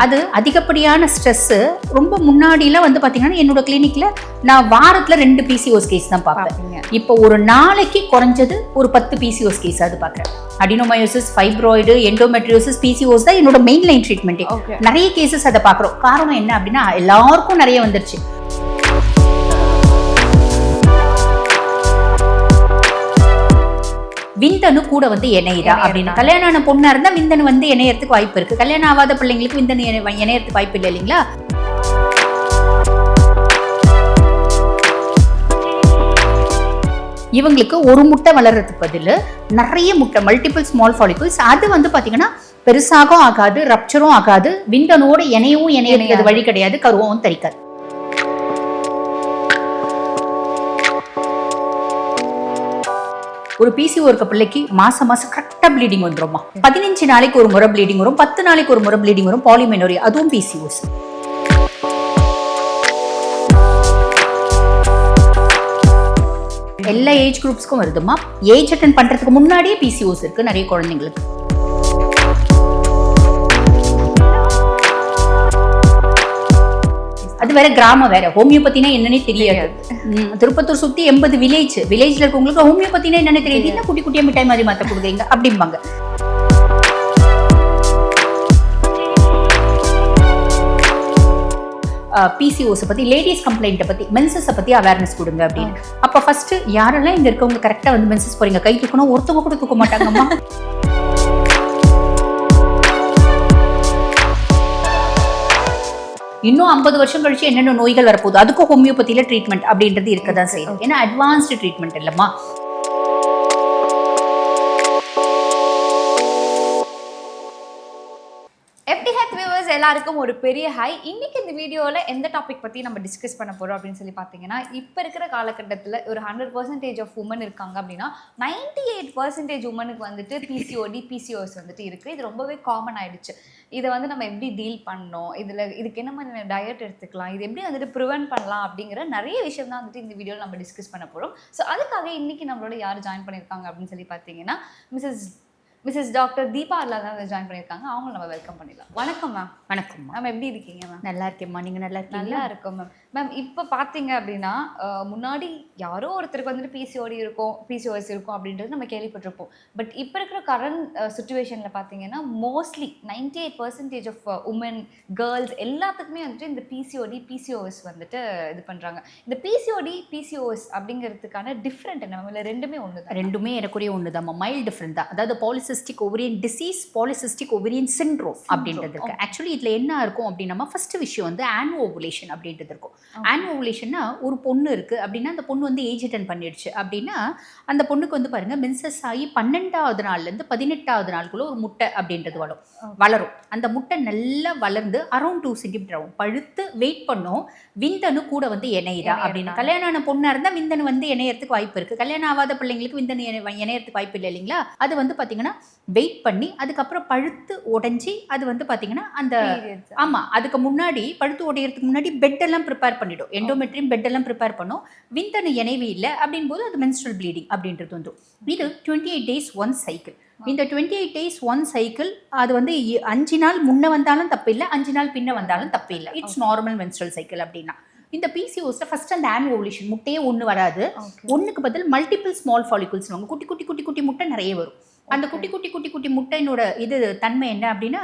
அது அதிகப்படியான ஸ்ட்ரெஸ்ஸு ரொம்ப முன்னாடிலாம் வந்து பார்த்தீங்கன்னா என்னோட கிளினிக்கில் நான் வாரத்தில் 2 பிசிஓஸ் கேஸ் தான் பார்ப்பேன். இப்போ ஒரு நாளைக்கு குறைஞ்சது ஒரு 10 பிசிஓஸ் கேஸ் அது பார்க்குறேன். அடினோமயோசிஸ், ஃபைப்ராய்டு, எண்டோமெட்ரியோசிஸ், பிசிஓஸ் தான் என்னோட மெயின் லைன் ட்ரீட்மெண்ட்டே. நிறைய கேசஸ் அதை பார்க்குறோம். காரணம் என்ன அப்படின்னா எல்லாருக்கும் நிறைய வந்துருச்சு. விந்தணு கூட வந்து இணையுதா அப்படின்னு. கல்யாணம் ஆன பொண்ணா இருந்தா விந்தணு வந்து இணையறதுக்கு வாய்ப்பு இருக்கு. கல்யாணம் ஆகாத பிள்ளைங்களுக்கு விந்தணு இணையறதுக்கு வாய்ப்பு இல்லை இல்லைங்களா? இவங்களுக்கு ஒரு முட்டை வளர்றதுக்கு பதில் நிறைய முட்டை, மல்டிபிள் ஸ்மால் ஃபாலிகல்ஸ், அது வந்து பாத்தீங்கன்னா பெருசாகவும் ஆகாது, ரப்சரும் ஆகாது, விந்தணுவோட இணையவும் இணையது வழி கிடையாது, கருவும் தரிக்காது. ஒரு பிசிஓ இருக்க பிள்ளைக்கு மாசம் கரெக்டா ப்ளீடிங் வந்துருமா. 15 நாளைக்கு ஒரு முறை ப்ளீடிங் வரும், 10 நாளைக்கு ஒரு முறை ப்ளீடிங் வரும். பாலிமெனோரியா, அதுவும் பிசிஓஸ். எல்லா ஏஜ் குரூப்ஸ்க்கும் வருதுமா. ஏஜ் அட்டன் பண்றதுக்கு முன்னாடியே பிசிஓஸ் இருக்கு நிறைய குழந்தைங்களுக்கு. அது வேற, கிராமம் வேற. ஹோமியோபதினா என்னன்னே தெரியாது. திருப்பத்தூர் சுத்தி 80 வில்லேஜ்ல இருக்கவங்களுக்கு ஹோமியோபதினா என்னன்னு தெரியாது. என்ன குட்டி குட்டியா மிட்டாய் மாதிரி மாத்த கொடுக்குறீங்க அப்படிம்பாங்க. பிசிஓஸ் பத்தி, லேடிஸ் கம்ப்ளைண்ட் பத்தி, மென்சஸ் பத்தி அவேர்னஸ் கொடுங்க அப்படின்னு. அப்ப ஃபர்ஸ்ட் யாரெல்லாம் இங்க இருக்கவங்க கரெக்டா வந்து மென்சஸ் போறீங்க கை தூக்கணும், ஒருத்தவங்க கூட தூக்க மாட்டாங்கம்மா. இன்னும் 50 வருஷம் கழிச்சு என்னென்ன நோய்கள் வரப்போகுது, அதுக்கும் ஹோமியோபதியில ட்ரீட்மெண்ட் அப்படின்றது இருக்கதான் செய்யும். ஏன்னா அட்வான்ஸ்டு ட்ரீட்மெண்ட் இல்லம்மா. எல்லாருக்கும் ஒரு பெரிய ஹை. இன்னைக்கு இந்த வீடியோவில் எந்த டாபிக் பற்றி நம்ம டிஸ்கஸ் பண்ண போகிறோம் அப்படின்னு சொல்லி பார்த்தீங்கன்னா, இப்போ இருக்கிற காலகட்டத்தில் ஒரு 100% ஆஃப் உமன் இருக்காங்க அப்படின்னா 98% உமனுக்கு வந்துட்டு பிசிஓடி, பிசிஓஎஸ் வந்துட்டு இருக்குது. இது ரொம்பவே காமன் ஆயிடுச்சு. இதை வந்து நம்ம எப்படி டீல் பண்ணணும், இதுக்கு என்ன மாதிரி டயட் எடுத்துக்கலாம், இது எப்படி வந்துட்டு ப்ரிவென்ட் பண்ணலாம் அப்படிங்கிற நிறைய விஷயம் தான் வந்துட்டு இந்த வீடியோவில் நம்ம டிஸ்கஸ் பண்ண போகிறோம். ஸோ அதுக்காக இன்னைக்கு நம்மளோட யார் ஜாயின் பண்ணியிருக்காங்க அப்படின்னு சொல்லி பார்த்தீங்கன்னா, மிஸ்ஸஸ் டாக்டர் தீபா அல்லா தான் ஜாயின் பண்ணியிருக்காங்க. அவங்க நம்ம வெல்கம் பண்ணிடலாம். வணக்கம் மேம். வணக்கம் மேம். எப்படி இருக்கீங்க மேம்? நல்லா இருக்கேம்மா, நீங்கள் நல்லா இருக்கீங்க? நல்லா இருக்கோம் மேம். மேம் இப்போ பார்த்தீங்க அப்படின்னா முன்னாடி யாரோ ஒருத்தருக்கு வந்துட்டு பிசிஓடி இருக்கும், பிசிஓஎஸ் இருக்கும் அப்படின்றது நம்ம கேள்விப்பட்டிருப்போம். பட் இப்போ இருக்கிற கரண்ட் சுச்சுவேஷனில் பார்த்தீங்கன்னா மோஸ்ட்லி 98% ஆஃப் உமன், கேர்ள்ஸ் எல்லாத்துக்குமே வந்துட்டு இந்த பிசிஓடி, பிசிஓஎஸ் வந்துட்டு இது பண்ணுறாங்க. இந்த பிசிஓடி, பிசிஓஎஸ் அப்படிங்கிறதுக்கான டிஃப்ரெண்ட் என்ன மேம்? இல்லை ரெண்டுமே ஒன்று தான்? ரெண்டுமே எனக்குரிய ஒன்று தான், மைல்டு டிஃப்ரெண்ட் தான். அதாவது polycystic ovarian disease, polycystic ovarian syndrome அப்படின்றது இருக்கு. ஆக்சுவலி இதில் என்ன இருக்கும் அப்படின்னா, ஃபர்ஸ்ட் விஷயம் வந்து ஆன்ஓவுலேஷன் அப்படின்றது இருக்கும். ஆன்ஓவுலேஷன்னா ஒரு பொண்ணு இருக்குது அப்படின்னா அந்த பொண்ணு வந்து ஏஜ் அட்டன் பண்ணிடுச்சு அப்படின்னா அந்த பொண்ணுக்கு வந்து பாருங்கள் மென்சஸ் ஆகி 12ஆவது நாள்லேருந்து 18ஆவது நாளுக்குள்ளே ஒரு முட்டை அப்படின்றது வளரும். அந்த முட்டை நல்லா வளர்ந்து அரௌண்ட் 2 சென்டிமீட்டர் ஆகும், பழுத்து வெயிட் பண்ணும். விந்தணு கூட வந்து இணையுதா அப்படின்னு. கல்யாணம் ஆன பொண்ணாக இருந்தால் விந்தணு வந்து இணையறதுக்கு வாய்ப்பு இருக்குது. கல்யாணம் ஆகாத பிள்ளைங்களுக்கு விந்தணு இணையறதுக்கு வாய்ப்பு இல்லை இல்லைங்களா? அது வந்து பார்த்தீங்கன்னா வெயிட் பண்ணி அதுக்கப்புறம் பழுத்து உடைஞ்சி அது வந்து பார்த்தீங்கன்னா அந்த ஆமாம் அதுக்கு முன்னாடி பழுத்து உடையறதுக்கு முன்னாடி பெட்டெல்லாம் ப்ரிப்பேர் பண்ணிடும். எண்டோமெட்ரியம் பெட்டெல்லாம் ப்ரிப்பேர் பண்ணும். விந்தணு இணைவு இல்லை அப்படின் போது அது மென்ஸ்ட்ரல் ப்ளீடிங் அப்படின்றது வந்துடும். இது 28 days ஒன் சைக்கிள். இந்த 28 days ஒன் சைக்கிள் அது வந்து 5 நாள் முன்ன வந்தாலும் தப்பு இல்லை, 5 நாள் பின்ன வந்தாலும் தப்பு இல்லை. இட்ஸ் நார்மல் மென்ஸ்ட்ரல் சைக்கிள் அப்படின்னா. இந்த பிசிஓஸ்ல ஃபர்ஸ்ட் அந்த ஆன்ஓவுலேஷன் முட்டையே ஒன்று வராது. ஒன்றுக்கு பதில் மல்டிபிள் ஸ்மால் ஃபாலிகல்ஸ் வாங்க, குட்டி குட்டி குட்டி குட்டி முட்டை நிறைய வரும். அந்த குட்டி குட்டி குட்டி குட்டி முட்டையினோட இது தன்மை என்ன அப்படின்னா,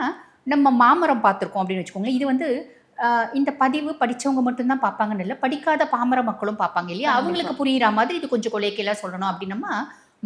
நம்ம மாமரம் பார்த்துருக்கோம் அப்படின்னு வச்சுக்கோங்களேன். இது வந்து இந்த பதிவு படித்தவங்க மட்டும்தான் பார்ப்பாங்கன்னு இல்லை, படிக்காத பாமர மக்களும் பார்ப்பாங்க இல்லையா? அவங்களுக்கு புரிகிற மாதிரி இது கொஞ்சம் கொலைக்கெல்லாம் சொல்லணும் அப்படின்னம்மா,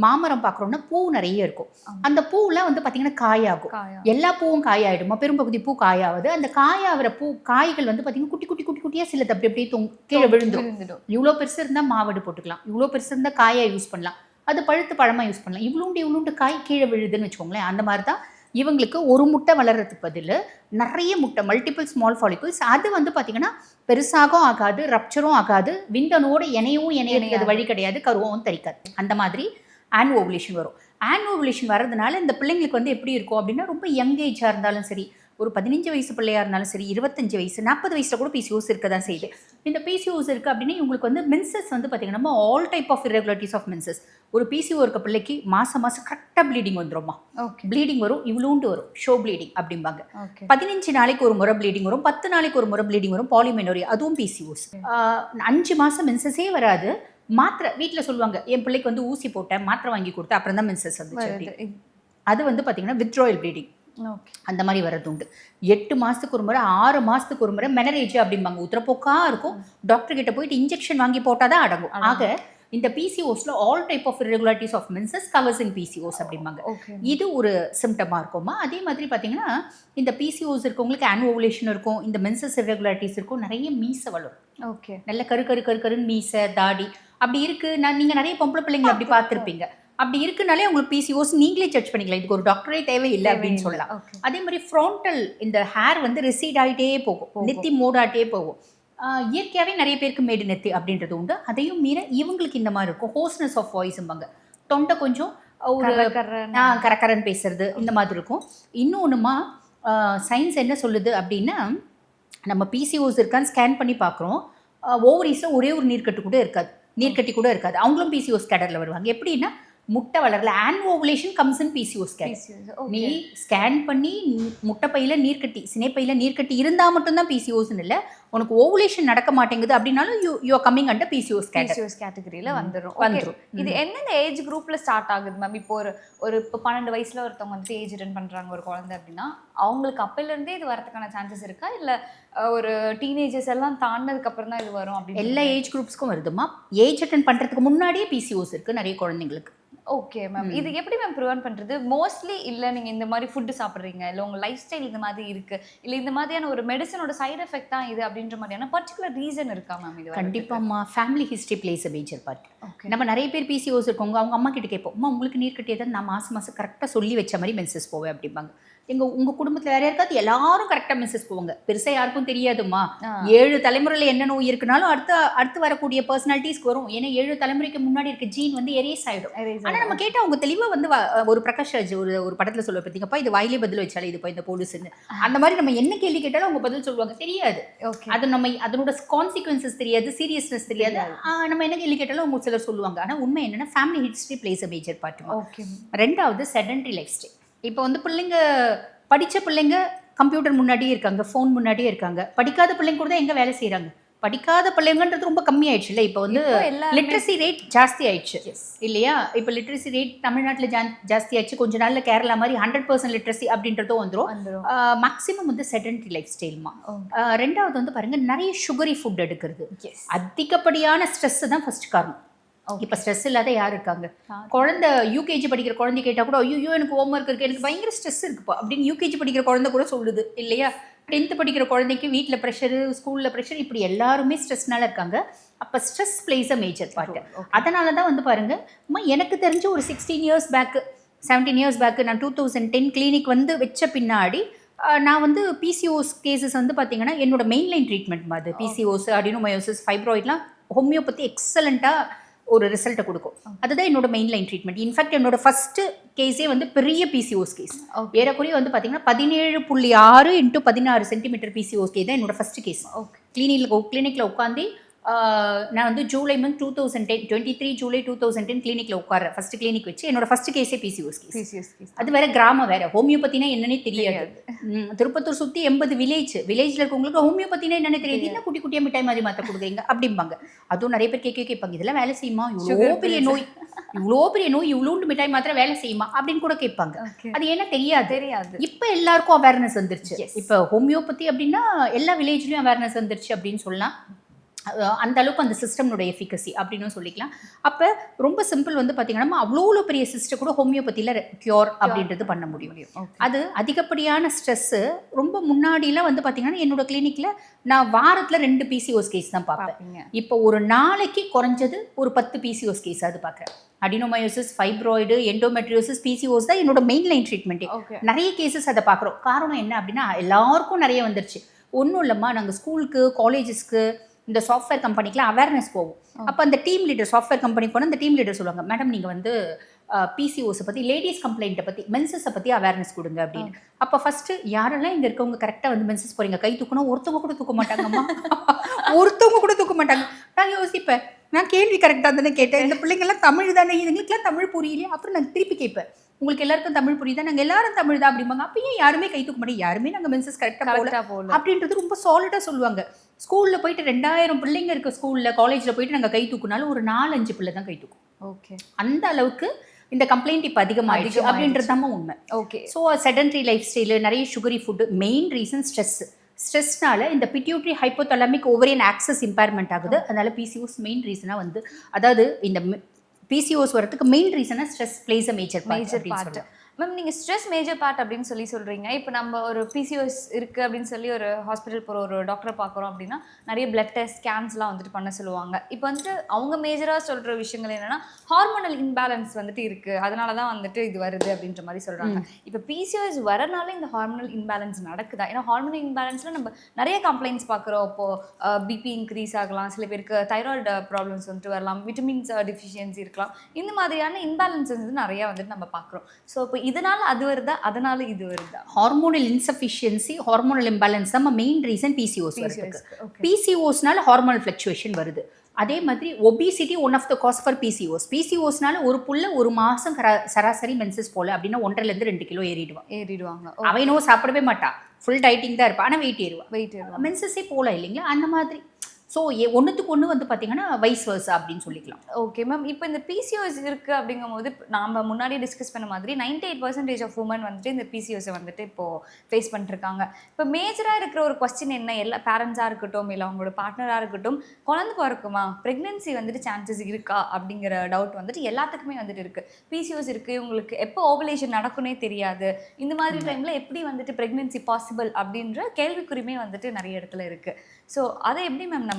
மாமரம் பார்க்குறோன்னா பூ நிறைய இருக்கும். அந்த பூவெலாம் வந்து பார்த்தீங்கன்னா காயாகும். எல்லா பூவும் காயாயிடுமா? பெரும்பகுதி பூ காயாவது. அந்த காயாகிற காய்கள் வந்து பார்த்தீங்கன்னா குட்டி குட்டி குட்டி குட்டியாக சிலது அப்படி அப்படியே கீழே விழுந்துடும். இவ்வளோ பெருசு இருந்தால் மாவடு போட்டுக்கலாம், இவ்வளோ பெருசு இருந்தால் காயாக யூஸ் பண்ணலாம், அது பழுத்து பழமாக யூஸ் பண்ணலாம். இவ்வளோண்டு காய் கீழே விழுதுன்னு வச்சுக்கோங்களேன். அந்த மாதிரி தான் இவங்களுக்கு ஒரு முட்டை வளர்கிறதுக்கு பதில் நிறைய முட்டை, மல்டிபிள் ஸ்மால் ஃபாலிகல்ஸ், அது வந்து பார்த்தீங்கன்னா பெருசாகவும் ஆகாது, ரப்சரும் ஆகாது, விந்தணுவோட இணையவும் இணையது வழி கிடையாது, கருவும் தரிக்காது. அந்த மாதிரி ஆன்ஓவுலேஷன் வரும். ஆன்ஓவுலேஷன் வர்றதுனால இந்த பிள்ளைங்களுக்கு வந்து எப்படி இருக்கும் அப்படின்னா, ரொம்ப யங் ஏஜாக இருந்தாலும் சரி, ஒரு 15 வயசு பிள்ளையா இருந்தாலும் சரி 25 வயசு 40 வயசுல கூட பிசிஓஸ் இருக்க தான் செய்யுது. இந்த பிசிஓஸ் இருக்குது அப்படின்னா இவங்களுக்கு வந்து மென்சஸ் வந்து பார்த்தீங்கன்னா நம்ம all type of irregularities of menses. ஒரு பிசிஓ இருக்க பிள்ளைக்கு மாதம் கரெக்டாக ப்ளீடிங் வந்துடும்மா. ப்ளீடிங் வரும், இவ்வளோண்டு வரும், ஷோ ப்ளீடிங் அப்படிம்பாங்க. 15 நாளைக்கு ஒரு முறை ப்ளீடிங் வரும், 10 நாளைக்கு ஒரு முறை ப்ளீடிங் வரும், பாலிமெனோரியா, அதுவும் பிசிஓஸ். 5 மாதம் மென்சஸே வராது. மாத்திரை வீட்டில் சொல்லுவாங்க, என் பிள்ளைக்கு வந்து ஊசி போட்டேன், மாத்திரை வாங்கி கொடுத்தேன், அப்புறம் தான் மென்சஸ் வந்துச்சு. அது வந்து பார்த்தீங்கன்னா வித்ட்ராயல் ப்ளீடிங் அந்த மாதிரி வர்றது உண்டு. 8 மாதத்துக்கு ஒரு முறை, 6 மாதத்துக்கு ஒரு முறை மெனரேஜ் அப்படிம்பாங்க. உத்தரப்போக்காக இருக்கும். டாக்டர் கிட்ட போயிட்டு இன்ஜெக்ஷன் வாங்கி போட்டால் தான் அடங்கும். ஆக இந்த பிசிஓஸ்ல all type of irregularities of menses covers in PCOS அப்படிம்பாங்க. இது ஒரு சிம்டமாக இருக்குமா. அதே மாதிரி பார்த்தீங்கன்னா இந்த பிசிஓஸ் இருக்கவங்களுக்கு ஆன்ஓவுலேஷன் இருக்கும், இந்த மென்சஸ் irregularities இருக்கும், நிறைய மீசை வளரும். நல்ல கருன்னு மீசை, தாடி அப்படி இருக்கு. நீங்கள் நிறைய பொம்பளை பிள்ளைங்களை அப்படி பார்த்துருப்பீங்க. அப்படி இருக்குனாலே உங்களுக்கு பிசிஓஸ் நீங்களே ஜட்ஜ் பண்ணிக்கலாம். இதுக்கு ஒரு டாக்டரே தேவையில்லை அப்படின்னு சொல்லலாம். அதே மாதிரி ஃப்ரான்டல் இந்த ஹேர் வந்து ரிசீட் ஆகிட்டே போகும், நெத்தி மூடாட்டே போகும். இயற்கையாகவே நிறைய பேருக்கு மேடு நெத்தி அப்படின்றது உண்டு. அதையும் மீற இவங்களுக்கு இந்த மாதிரி இருக்கும். ஹோஸ்னஸ் ஆஃப் வாய்ஸ்ம்பாங்க. தொண்டை கொஞ்சம் ஒரு கரக்கரன்னு பேசுறது இந்த மாதிரி இருக்கும். இன்னொன்றுமா சயின்ஸ் என்ன சொல்லுது அப்படின்னா, நம்ம பிசிஓஸ் இருக்கான்னு ஸ்கேன் பண்ணி பார்க்குறோம். ஓவரீஸில் ஒரே ஒரு நீர்க்கட்டி கூட இருக்காது. அவங்களும் பிசிஓஸ் கேடரில் வருவாங்க. எப்படின்னா முட்டை வளரல, ஆன்ஓவுலேஷன் கம்ஸ் இன் பிசிஓஸ் கேடர். நீ ஸ்கேன் பண்ணி முட்டைப்பையில் நீர்க்கட்டி, சினைப்பையில் நீர்க்கட்டி இருந்தால் மட்டும்தான் பிசிஓஸ்ன்னு இல்லை, உனக்கு ஓவுலேஷன் நடக்க மாட்டேங்குது அப்படின்னாலும் you are coming under PCOS கேட்டகரியில் வந்துடும். இது எந்தெந்த ஏஜ் குரூப்பில் ஸ்டார்ட் ஆகுது மேம்? இப்போ ஒரு இப்போ 12 வயசில் ஒருத்தவங்க வந்துட்டு ஏஜ் அட்டன் பண்ணுறாங்க ஒரு குழந்தை அப்படின்னா, அவங்களுக்கு அப்போலேருந்தே இது வரதுக்கான சான்சஸ் இருக்கா, இல்லை ஒரு டீனேஜர்ஸ் எல்லாம் தாண்டினதுக்கு அப்புறம் தான் இது வரும் அப்படின்னு? எல்லா ஏஜ் குரூப்ஸ்க்கும் வருதுமா. ஏஜ் அட்டன் பண்ணுறதுக்கு முன்னாடியே பிசிஓஸ் இருக்குது நிறைய குழந்தைங்களுக்கு. Okay ma'am. இது எப்படி மேம் ப்ரிவென்ட் பண்ணுறது? மோஸ்ட்லி இல்லை நீங்கள் இந்த மாதிரி ஃபுட்டு சாப்பிட்றீங்க, இல்லை உங்கள் லைஃப் ஸ்டைல் இந்த மாதிரி இருக்குது, இல்லை இந்த மாதிரியான ஒரு மெடிசனோட சைடு எஃபெக்ட் தான் இது அப்படின்ற மாதிரியான பர்டிகுலர் ரீசன் இருக்கா மேம்? இது கண்டிப்பாம்மா. Family history plays a major part. நம்ம நிறைய பேர் பிசிஓஸ் இருக்கவங்க அவங்க அம்மா கிட்ட கேட்போம், அம்மா உங்களுக்கு நீர் கட்டியதை நான் மாதம் கரெக்டாக சொல்லி வச்ச மாதிரி மென்சஸ் போவேன் அப்படிம்பாங்க. உங்கள் குடும்பத்தில் வேற யாருக்காவது எல்லாரும் கரெக்டாக மென்சஸ் போவாங்க. பெருசாக யாருக்கும் தெரியாதுமா. 7 தலைமுறையில் என்ன நோய் இருக்குனாலும் அடுத்து வரக்கூடிய பர்சனாலிட்டிஸ்க்கு வரும். ஏன்னா 7 தலைமுறைக்கு முன்னாடி இருக்க ஜீன் வந்து எரேஸ் ஆகிடும். ஆனால் நம்ம கேட்டால் அவங்க தெளிவாக வந்து ஒரு பிரகாஷ் ராஜ் ஒரு படத்தில் சொல்லுவ பார்த்தீங்கப்பா, இது வாயிலே பதில் வச்சாலே இது இந்த போலீஸ்ன்னு. அந்த மாதிரி நம்ம என்ன கேள்வி கேட்டாலும் அவங்க பதில் சொல்லுவாங்க. தெரியாது, அது நம்ம அதனோட கான்சிக்வன்சஸ் தெரியாது, சீரியஸ்னஸ் தெரியாது. நம்ம என்ன கேள்வி கேட்டாலும் அவங்க சிலர் சொல்லுவாங்க. ஆனால் உண்மை என்னன்னா family history plays a major part. ரெண்டாவது செடன்டரி லைஃப் ஸ்டைல். இப்போ வந்து படித்த பிள்ளைங்க கம்ப்யூட்டர் முன்னாடியே இருக்காங்க, ஃபோன் முன்னாடியே இருக்காங்க. படிக்காத பிள்ளைங்க கூட தான் எங்கே வேலை செய்கிறாங்க. படிக்காத பிள்ளைங்கன்றது ரொம்ப கம்மி ஆயிடுச்சு இல்லை. இப்போ வந்து லிட்ரஸி ரேட் ஜாஸ்தி ஆயிடுச்சு இல்லையா? இப்போ லிட்ரஸி ரேட் தமிழ்நாட்டில் ஜாஸ்தி ஆயிடுச்சு. கொஞ்ச நாளில் கேரளா மாதிரி 100% லிட்ரஸி அப்படின்றதும் வந்துடும். மேக்ஸிமம் வந்து செடன்டரி லைஃப் ஸ்டைல்மா. ரெண்டாவது வந்து பாருங்கள், நிறைய சுகரி ஃபுட் எடுக்கிறது, அதிகப்படியான ஸ்ட்ரெஸ் தான் ஃபர்ஸ்ட் காரணம். இப்போ ஸ்ட்ரெஸ் இல்லாத யார் இருக்காங்க? குழந்தை யூகேஜி படிக்கிற குழந்தை கேட்டால் கூட ஐயோ எனக்கு ஹோம்ஒர்க் இருக்குது, எனக்கு பயங்கர ஸ்ட்ரெஸ் இருக்குப்பா அப்படின்னு யூகேஜி படிக்கிற குழந்தை கூட சொல்லுது இல்லையா? 10th படிக்கிற குழந்தைக்கு வீட்டில் ப்ரெஷரு, ஸ்கூலில் ப்ரெஷர், இப்படி எல்லாருமே ஸ்ட்ரெஸ்னால இருக்காங்க. அப்போ stress plays a major part. அதனால தான் வந்து பாருங்கள், எனக்கு தெரிஞ்ச ஒரு 16 இயர்ஸ் பேக்கு 17 இயர்ஸ் பேக்கு நான் 2010 கிளினிக் வந்து வச்ச பின்னாடி நான் வந்து பிசிஓஸ் கேசஸ் வந்து பார்த்தீங்கன்னா என்னோட மெயின்லைன் ட்ரீட்மெண்ட் மாதிரி பிசிஓஸ், அடினோமயோசிஸ், ஃபைப்ராய்ட்லாம் ஹோமியோபதி எக்ஸலண்ட்டாக ஒரு ரிசல்ட்டை கொடுக்கும். அதுதான் என்னோட மெயின்லைன் ட்ரீட்மெண்ட். இன்ஃபேக்ட் என்னோட ஃபர்ஸ்ட் கேஸே வந்து பெரிய பிசிஓஸ் கேஸ். ஏறக்குறைய வந்து பார்த்தீங்கன்னா 17.6 × 16 சென்டிமீட்டர் பிசிஓஸ் கேஸ் தான் என்னோட ஃபர்ஸ்ட் கேஸ். கிளினிக்கில் உட்காந்து நான் வந்து ஜூலை மந்த் 2010 23 ஜூலை 2010 கிளினிக்கில் உட்கார ஃபர்ஸ்ட் கிளினிக் வச்சு என்னோட ஃபர்ஸ்ட் கேஸே பிசிஓஸ் கேஸ். அது வேற கிராமம் வேற, ஹோமியோபதினா என்னன்னே தெரியாது. திருப்பத்தூர் சுற்றி 80 வில்லேஜில் இருக்கவங்களுக்கு ஹோமியோபதினா என்னென்ன தெரியாது. என்ன குட்டி குட்டியாக மிட்டாய் மாதிரி மாற்ற கொடுக்குறீங்க அப்படிம்பாங்க. அதுவும் நிறைய பேர் கேட்பாங்க, இதெல்லாம் வேலை செய்யுமா? இவ்வளோ பெரிய நோய் இவ்வளோண்டு மிட்டாய் மாத்திர வேலை செய்யுமா அப்படின்னு கூட கேட்பாங்க. அது என்ன தெரியாது. இப்போ எல்லாருக்கும் அவேர்னஸ் வந்துருச்சு. இப்போ ஹோமியோபதி அப்படின்னா எல்லா வில்லேஜ்லையும் அவேர்னஸ் வந்துருச்சு அப்படின்னு சொல்லலாம். அந்த அளவுக்கு அந்த சிஸ்டம்னுடைய எஃபிகசி அப்படின்னு சொல்லிக்கலாம். அப்போ ரொம்ப சிம்பிள் வந்து பார்த்தீங்கன்னா அவ்வளோ பெரிய சிஸ்டம் கூட ஹோமியோபதியில் க்யூர் அப்படின்றது பண்ண முடியும். அது அதிகப்படியான ஸ்ட்ரெஸ்ஸு ரொம்ப முன்னாடிலாம் வந்து பார்த்தீங்கன்னா என்னோட கிளினிக்கில் நான் வாரத்தில் 2 பிசிஓஸ் கேஸ் தான் பார்ப்பேன். இப்போ ஒரு நாளைக்கு குறைஞ்சது ஒரு 10 பிசிஓஸ் கேஸ் அது பார்க்குறேன். அடினோமயோசிஸ், ஃபைப்ராய்டு, எண்டோமெட்ரியோசிஸ், பிசிஓஸ் தான் என்னோட மெயின் லைன் ட்ரீட்மெண்ட்டே. நிறைய கேசஸ் அதை பார்க்குறோம். காரணம் என்ன அப்படின்னா எல்லாருக்கும் நிறைய வந்துருச்சு. ஒன்றும் இல்லைம்மா, நாங்கள் ஸ்கூலுக்கு, காலேஜஸ்க்கு, இந்த சாஃப்ட்வேர் கம்பெனிக்குலாம் அவேர்னஸ் போகும். அப்போ அந்த டீம் லீடர், சாஃப்ட்வேர் கம்பெனிக்கு போனால் அந்த டீம் லீடர் சொல்லுவாங்க, மேடம் நீங்கள் வந்து பிசிஓஸை பற்றி, லேடிஸ் கம்ப்ளைண்ட்டை பற்றி, மென்சஸை பற்றி அவேர்னஸ் கொடுங்க அப்படின்னு. அப்போ ஃபஸ்ட்டு யாரெல்லாம் இங்கே இருக்கவங்க கரெக்டாக வந்து மென்சஸ் போகிறீங்க கை தூக்கணும், ஒருத்தவங்க கூட தூக்க மாட்டாங்கம்மா, ஒருத்தவங்க கூட தூக்க மாட்டாங்க. நான் யோசிப்பேன், நான் கேள்வி கரெக்டாக தானே கேட்டேன், இந்த பிள்ளைங்கள்லாம் தமிழ் தானே, இதுங்களுக்குலாம் தமிழ் புரியலையே. அப்புறம் நான் திருப்பி கேட்பேன், உங்களுக்கு எல்லாருக்கும் தமிழ் புரியுதா, நாங்கள் எல்லாரும் தமிழ் தான் அப்படிம்பாங்க. அப்பயும் யாருமே கை தூக்க மாட்டேங்க, யாருமே நாங்கள் மென்சஸ் கரெக்டாக போகல அப்படின்றது ரொம்ப சாலிடாக சொல்லுவாங்க. ஸ்கூலில் போயிட்டு 2000 பிள்ளைங்க இருக்க ஸ்கூலில் காலேஜில் போயிட்டு நாங்கள் கை தூக்குனாலும் ஒரு 4-5 பிள்ளை தான் கை தூக்கும். ஓகே, அந்த அளவுக்கு இந்த கம்ப்ளைண்ட் இப்போ அதிகமாகிடுச்சு அப்படின்றது தான் உண்மை. Okay, so sedentary life style, நிறைய சுகரி ஃபுட்டு, மெயின் ரீசன் ஸ்ட்ரெஸ்னால இந்த pituitary hypothalamic ovarian access impairment ஆகுது. அதனால பிசிஓஸ் மெயின் ரீசனாக வந்து, அதாவது இந்த பிசிஓஸ் வரதுக்கு மெயின் ரீசனாக stress plays a major part. Ma'am, நீங்கள் ஸ்ட்ரெஸ் மேஜர் பார்ட் அப்படின்னு சொல்கிறீங்க. இப்போ நம்ம ஒரு பிசிஓஎஸ் இருக்குது அப்படின்னு சொல்லி ஒரு ஹாஸ்பிட்டல் போகிற ஒரு டாக்டரை பார்க்குறோம் அப்படின்னா நிறைய பிளட் டெஸ்ட், ஸ்கேன்ஸ்லாம் வந்துட்டு பண்ண சொல்லுவாங்க. இப்போ வந்துட்டு அவங்க மேஜராக சொல்கிற விஷயங்கள் என்னென்னா ஹார்மோனல் இன்பேலன்ஸ் வந்துட்டு இருக்குது, அதனால தான் வந்துட்டு இது வருது அப்படின்ற மாதிரி சொல்கிறாங்க. இப்போ பிசிஓஎஸ் வரனால இந்த ஹார்மோனல் இன்பேலன்ஸ் நடக்குதா? ஏன்னா ஹார்மோனல் இன்பேலன்ஸில் நம்ம நிறைய கம்ப்ளைண்ட்ஸ் பார்க்குறோம். இப்போது பிபி இன்க்ரீஸ் ஆகலாம், சில பேருக்கு தைராய்டு ப்ராப்ளம்ஸ் வந்துட்டு வரலாம், விட்டமின்ஸ் டெஃபிஷியன்சி இருக்கலாம். இந்த மாதிரியான இன்பேலன்ஸஸ் வந்து நிறையா வந்துட்டு நம்ம பார்க்குறோம். ஸோ இப்போ இதனால அது வருதா, அதனால இது வருதா? ஹார்மோனல் இன்சஃபிஷியன்சி, ஹார்மோனல் இம்பேலன்ஸ் தான் மெயின் ரீசன் பிசிஓஸ் வருது. பிசிஓஸ்னால ஹார்மோனல் ஃப்ளக்சுவேஷன் வருது. அதே மாதிரி obesity one of the cause for PCOS. பிசிஓஸ்னால ஒரு புள்ள ஒரு மாதம் சராசரி மென்சஸ் போல அப்படின்னா 1.5-2 கிலோ ஏறிடுவாங்க. அவனோ சாப்பிடவே மாட்டான், ஃபுல் டயட்டிங் தான் இருப்பான், ஆனால் வெயிட் ஏறுவான். மென்சஸே போல இல்லைங்களா, அந்த மாதிரி. ஸோ ஒன்றுத்துக்கு ஒன்று வந்து பார்த்தீங்கன்னா வைஸ் வர்ஸா அப்படின்னு சொல்லிக்கலாம். ஓகே மேம், இப்போ இந்த பிசிஓஎஸ் இருக்குது அப்படிங்கும் போது நாம் முன்னாடி டிஸ்கஸ் பண்ண மாதிரி 98% ஆஃப் உமன் வந்துட்டு இந்த பிசிஓஸை வந்துட்டு இப்போது ஃபேஸ் பண்ணிருக்காங்க. இப்போ மேஜராக இருக்கிற ஒரு கொஸ்டின் என்ன, எல்லா பேரண்ட்ஸாக இருக்கட்டும் இல்லை அவங்களோட பார்ட்னராக இருக்கட்டும், குழந்தை பிறக்குமா, ப்ரெக்னென்சி வந்துட்டு சான்சஸ் இருக்கா அப்படிங்கிற டவுட் வந்துட்டு எல்லாத்துக்குமே வந்துட்டு இருக்குது. பிசிஓஎஸ் இருக்குது, உங்களுக்கு எப்போ ஓவலேஷன் நடக்குன்னே தெரியாது, இந்த மாதிரி டைமில் எப்படி வந்துட்டு ப்ரெக்னென்சி பாசிபிள் அப்படின்ற கேள்விக்குறியுமே வந்துட்டு நிறைய இடத்துல இருக்குது. ஸோ அதை எப்படி மேம் நம்ம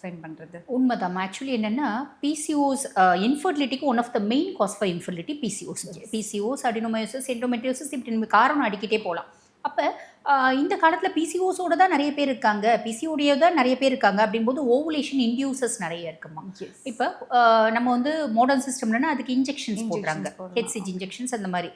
ஃபைன் பண்ணுறது? உண்மைதான். ஆக்சுவலி என்னென்னா பிசிஓஸ் இன்ஃபர்டிலிட்டிக்கு one of the main cause for infertility PCOS, adenomyosis, endometriosis, இப்படி காரணம் அடிக்கிட்டே போகலாம். அப்போ இந்த காலத்தில் பிசிஓஸோட தான் நிறைய பேர் இருக்காங்க, பிசிஓடியோ தான் நிறைய பேர் இருக்காங்க அப்படின்போது ஓவுலேஷன் இன்டியூசஸ் நிறைய இருக்குமா. இப்போ நம்ம வந்து மாடர்ன் சிஸ்டம்னா அதுக்கு இன்ஜெக்ஷன்ஸ் போடுறாங்க, ஹெச்சிஜி இன்ஜெக்ஷன்ஸ் அந்த மாதிரி.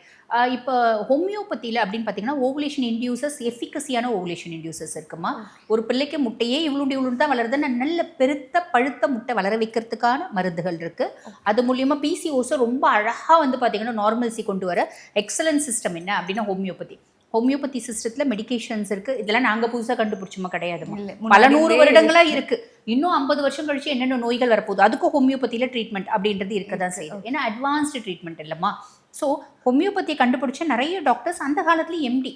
இப்போ ஹோமியோபதியில் அப்படின்னு பார்த்தீங்கன்னா ஓவுலேஷன் இன்டியூசஸ், எஃபிகசியான ஓவுலேஷன் இன்டியூசஸ் இருக்குமா. ஒரு பிள்ளைக்கு முட்டையே இவ்வளோ தான் வளருதுன்னு நல்ல பெருத்த பழுத்த முட்டை வளர வைக்கிறதுக்கான மருந்துகள் இருக்குது. அது மூலியமாக பிசிஓஸை ரொம்ப அழகாக வந்து பார்த்தீங்கன்னா நார்மல்சி கொண்டு வர எக்ஸலன்ட் சிஸ்டம் என்ன அப்படின்னா ஹோமியோபதி சிஸ்டத்தில் மெடிகேஷன்ஸ் இருக்குது. இதெல்லாம் நாங்கள் புதுசாக கண்டுபிடிச்சோமா கிடையாதுமா, பல 100 வருடங்களாக இருக்குது. இன்னும் 50 வருஷம் கழிச்சு என்னென்ன நோய்கள் வரப்போகுது, அதுக்கும் ஹோமியோபதியில் ட்ரீட்மெண்ட் அப்படின்றது இருக்க தான் செய்யுது. ஏன்னா அட்வான்ஸ்டு ட்ரீட்மெண்ட் இல்லைம்மா. ஸோ ஹோமியோபதியை கண்டுபிடிச்ச நிறைய டாக்டர்ஸ் அந்த காலத்துலேயும் எம்டி.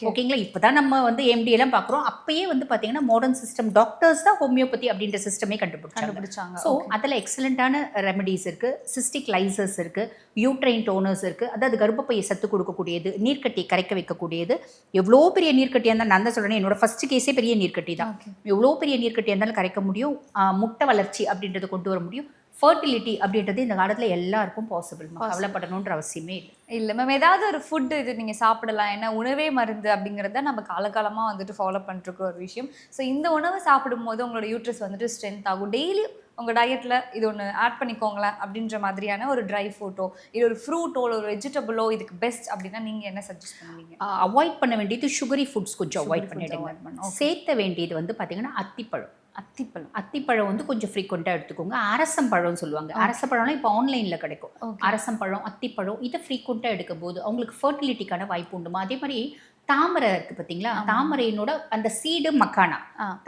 ஓகேங்களா, இப்போ தான் நம்ம வந்து எம்டி எல்லாம் பார்க்குறோம். அப்பயே வந்து பார்த்தீங்கன்னா மாடர்ன் சிஸ்டம் டாக்டர்ஸ் தான் ஹோமியோபதி அப்படின்ற சிஸ்டமே கண்டுபிடிச்சாங்க. ஸோ அதில் எக்ஸலண்ட்டான ரெமடிஸ் இருக்குது, சிஸ்டிக் லைசர்ஸ் இருக்குது, யூட்ரைன் டோனர்ஸ் இருக்குது, அதாவது கர்ப்பப்பையை சத்து கொடுக்கக்கூடியது, நீர்க்கட்டியை கரைக்க வைக்கக்கூடியது. எவ்வளோ பெரிய நீர்க்கட்டியாக இருந்தாலும், நான் தான் சொல்கிறேன், என்னோட ஃபர்ஸ்ட் கேஸே பெரிய நீர்க்கட்டி தான். எவ்வளோ பெரிய நீர்க்கட்டியாக இருந்தாலும் கரைக்க முடியும், முட்டை வளர்ச்சி அப்படின்றத கொண்டு வர முடியும். ஃபர்டிலிட்டி அப்படின்றது இந்த காலத்தில் எல்லாருக்கும் பாசிபிள், கவலைப்படணுன்ற அவசியமே இல்லை மேம். ஏதாவது ஒரு ஃபுட்டு இது நீங்கள் சாப்பிடலாம், ஏன்னா உணவே மருந்து அப்படிங்கிறத நம்ம காலகாலமாக வந்துட்டு ஃபாலோ பண்ணிருக்கிற ஒரு விஷயம். ஸோ இந்த உணவை சாப்பிடும்போது உங்களோட யூட்ரஸ் வந்துட்டு ஸ்ட்ரென்த் ஆகும். டெய்லி உங்கள் டயட்டில் இது ஒன்று ஆட் பண்ணிக்கோங்களேன் அப்படின்ற மாதிரியான ஒரு ட்ரை ஃப்ரூட்டோ இல்லை ஒரு ஃப்ரூட்டோ இல்லை ஒரு வெஜிடபிளோ இதுக்கு பெஸ்ட் அப்படின்னா நீங்கள் என்ன சஜஸ்ட் பண்ணுவீங்க? அவாய்ட் பண்ண வேண்டியது சுகரி ஃபுட்ஸ் கொஞ்சம் அவாய்ட் பண்ணிடுங்க. சேர்த்த வேண்டியது வந்து பார்த்தீங்கன்னா அத்திப்பழம் வந்து கொஞ்சம் ஃப்ரீக்வெண்ட்டாக எடுத்துக்கோங்க. அரசம்பழம்னு சொல்லுவாங்க. அரசப்பழம்லாம் இப்போ ஆன்லைனில் கிடைக்கும். அரசம்பழம், அத்திப்பழம் இதை ஃப்ரீக்வெண்ட்டாக எடுக்கும் போது அவங்களுக்கு ஃபர்டிலிட்டிக்கான வாய்ப்பு உண்டுமா. அதே மாதிரி தாமரை இருக்குது பார்த்தீங்களா, தாமரையினோட அந்த சீடு மக்கானா,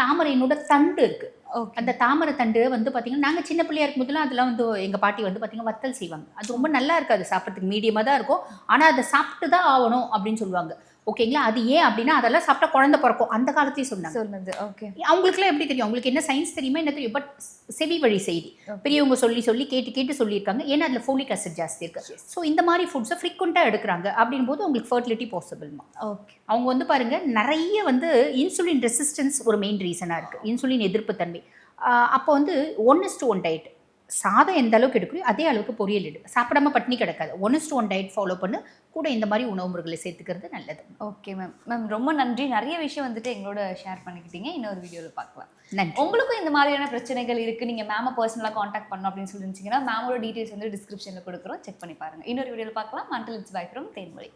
தாமரையினோட தண்டு இருக்குது. அந்த தாமரை தண்டு வந்து பார்த்தீங்கன்னா நாங்கள் சின்ன பிள்ளையா இருக்கும் போதுலாம் அதெல்லாம் வந்து எங்கள் பாட்டி வந்து பார்த்தீங்கன்னா வத்தல் செய்வாங்க. அது ரொம்ப நல்லா இருக்காது, சாப்பிட்றதுக்கு மீடியமாக தான் இருக்கும். ஆனால் அதை சாப்பிட்டு தான் ஆகணும் அப்படின்னு சொல்லுவாங்க. ஓகேங்களா, அது ஏன் அப்படின்னா அதெல்லாம் சாப்பிட்டா குழந்தை பிறக்கும் அந்த காலத்தையும் சொன்னாங்க. ஓகே, அவங்களுக்குலாம் எப்படி தெரியும், அவங்களுக்கு என்ன சயின்ஸ் தெரியுமா என்ன தெரியும், பட் செவி வழி செய்தி பெரியவங்க சொல்லி கேட்டு சொல்லியிருக்காங்க. ஏன்னா அதில் ஃபோலிக் ஆசிட் ஜாஸ்தி இருக்கு. ஸோ இந்த மாதிரி ஃபுட்ஸை ஃப்ரீக்வெண்ட்டாக எடுக்கிறாங்க அப்படின் போது அவங்களுக்கு ஃபர்டிலிட்டி பாசிபிள்மா. ஓகே, அவங்க வந்து பாருங்க நிறைய வந்து இன்சுலின் ரெசிஸ்டன்ஸ் ஒரு மெயின் ரீசனாக இருக்குது, இன்சுலின் எதிர்ப்பு தன்மை. அப்போ வந்து 1:1 டயட் சாதம் எந்த அளவுக்கு எடுக்கலையோ அதே அளவுக்கு பொரியல் எடு. சாப்பிடாம பட்னி கிடக்காது. 1:1 டயட் ஃபாலோ பண்ணு. கூட இந்த மாதிரி உணவு முறைகளை சேர்த்துக்கிறது நல்லது. Okay ma'am. மேம் ரொம்ப நன்றி. நிறைய விஷயம் வந்துட்டு எங்களோட ஷேர் பண்ணிக்கிட்டீங்க. இன்னொரு வீடியோவில் பார்க்கலாம். நன்றி. உங்களுக்கும் இந்த மாதிரியான பிரச்சனைகள் இருக்குது, நீங்கள் மேமை பர்சனலாக காண்டாக்ட் பண்ணணும் அப்படின்னு சொல்லியிருந்தீங்கன்னா மேமோட டீட்டெயில்ஸ் வந்து டிஸ்கிரிப்ஷனில் கொடுக்குறோம். செக் பண்ணி பாருங்கள். இன்னொரு வீடியோவில் பார்க்கலாம். Until it's by from Thenmozhi.